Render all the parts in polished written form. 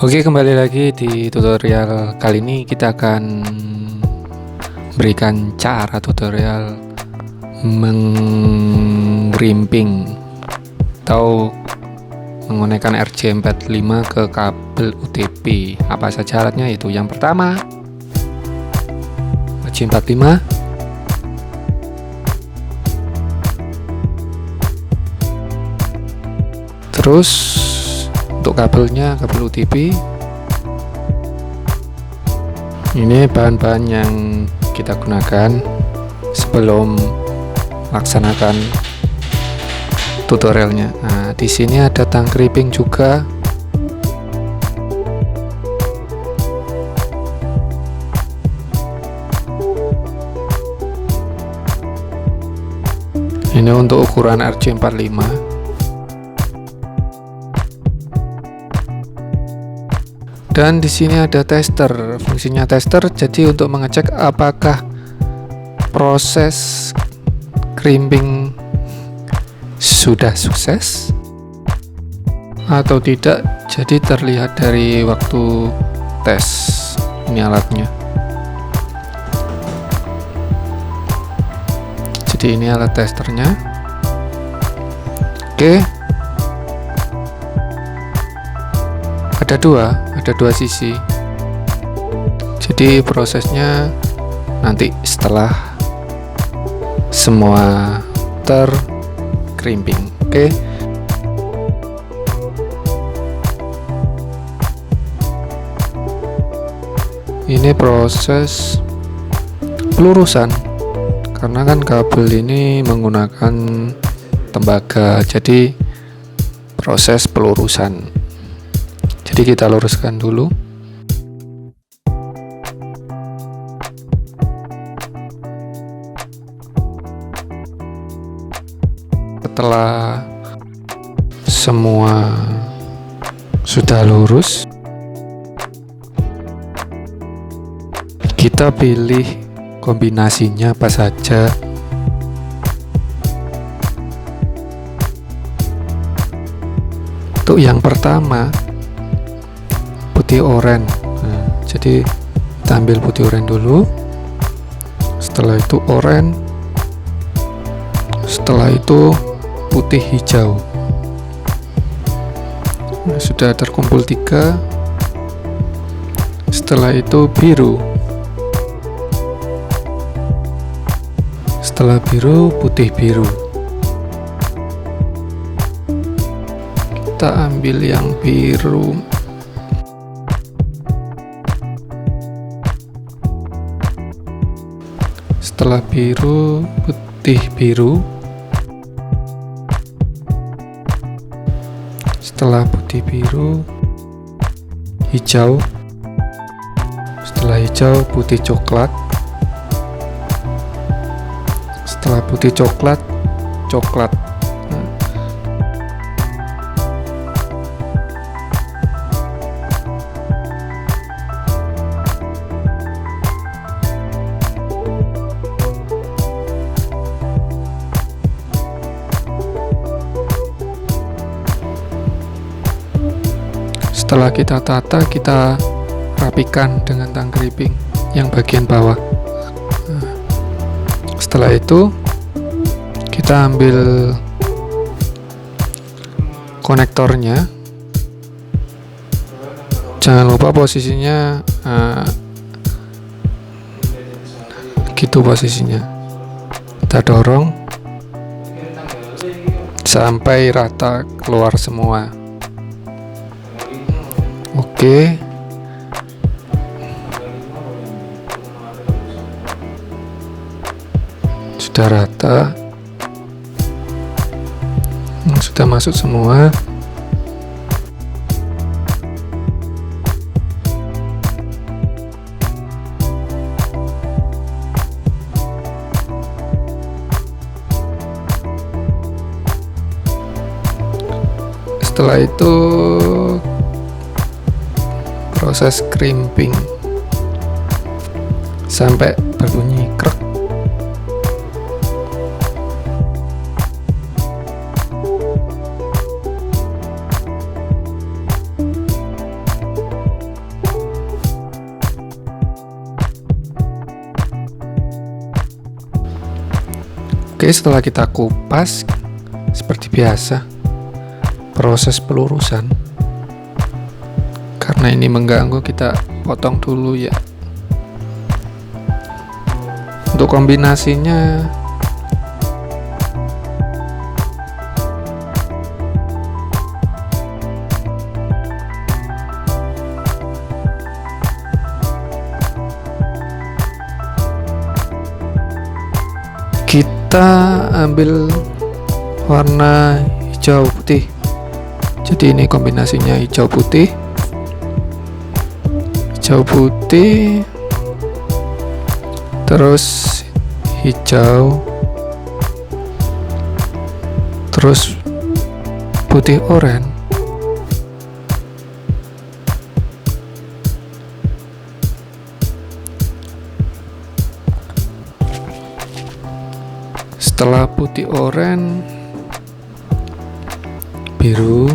Oke, kembali lagi di tutorial kali ini kita akan berikan cara tutorial menggrimping atau menggunakan RJ45 ke kabel UTP. Apa saja alatnya? Itu yang pertama RJ45, terus untuk kabelnya, kabel UTP. Ini bahan-bahan yang kita gunakan sebelum melaksanakan tutorialnya. Nah, di sini ada tang crimping juga. Ini untuk ukuran RJ45. Dan di sini ada tester, fungsinya tester. Jadi untuk mengecek apakah proses crimping sudah sukses atau tidak. Jadi terlihat dari waktu tes. Ini alatnya. Jadi ini alat testernya. Oke. Ada dua sisi. Jadi prosesnya nanti setelah semua tercrimping. Oke. Ini proses pelurusan, karena kan kabel ini menggunakan tembaga, jadi proses pelurusan. Jadi kita luruskan dulu. Setelah semua sudah lurus, kita pilih kombinasinya apa saja. Untuk yang pertama, putih oranye. Nah, jadi kita ambil putih oranye dulu, setelah itu oranye, setelah itu putih hijau. Nah, sudah terkumpul 3. Setelah itu biru, setelah biru putih biru. Kita ambil yang biru. Setelah biru putih biru, setelah putih biru hijau, setelah hijau putih coklat, setelah putih coklat coklat. Setelah kita tata, kita rapikan dengan tang crimping yang bagian bawah. Setelah itu kita ambil konektornya. Jangan lupa posisinya gitu posisinya. Kita dorong sampai rata keluar semua. Oke. Sudah rata. Sudah masuk semua. Setelah itu proses crimping sampai berbunyi krek. Oke, setelah kita kupas seperti biasa, proses pelurusan. Karena ini mengganggu, kita potong dulu ya. Untuk kombinasinya kita ambil warna hijau putih. Jadi ini kombinasinya hijau putih, terus hijau, terus putih oranye. Setelah putih oranye, biru.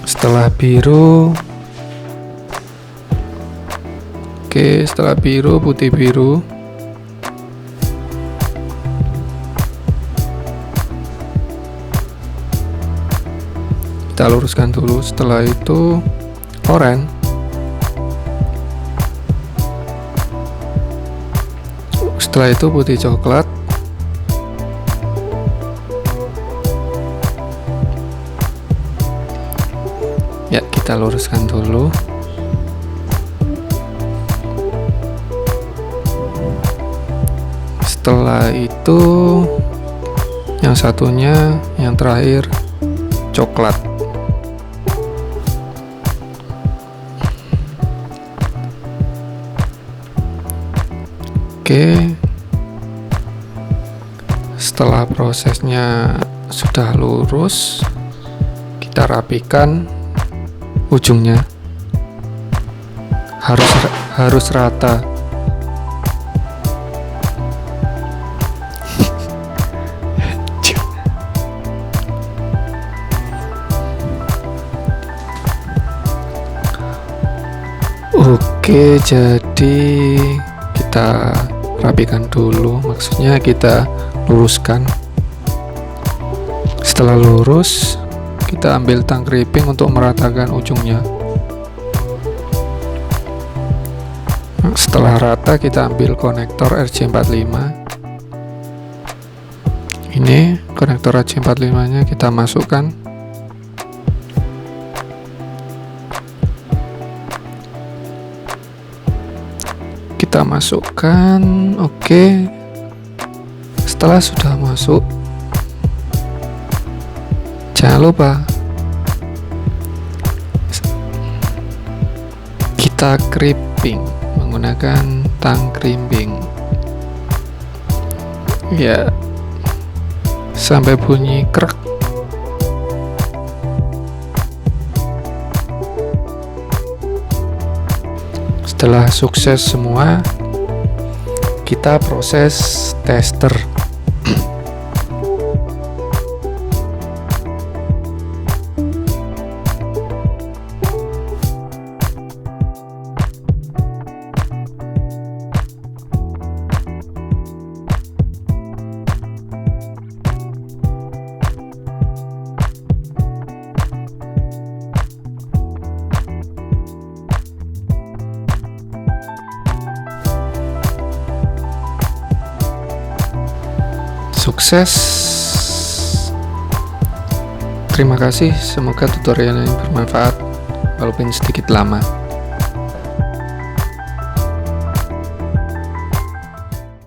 Setelah biru, setelah biru, putih biru. Kita luruskan dulu. Setelah itu oranye. Setelah itu putih coklat. Ya, kita luruskan dulu. Setelah itu yang satunya, yang terakhir coklat. Oke, setelah prosesnya sudah lurus, kita rapikan ujungnya, harus rata. Oke, jadi kita rapikan dulu, maksudnya kita luruskan. Setelah lurus, kita ambil tang kripping untuk meratakan ujungnya. Setelah rata, kita ambil konektor RJ45. Ini konektor RJ45 nya kita masukkan. Kita masukkan. Oke, setelah sudah masuk, jangan lupa kita crimping menggunakan tang crimping ya, sampai bunyi krek. Setelah sukses semua, kita proses tester. Sukses. Terima kasih, semoga tutorial ini bermanfaat walaupun sedikit lama.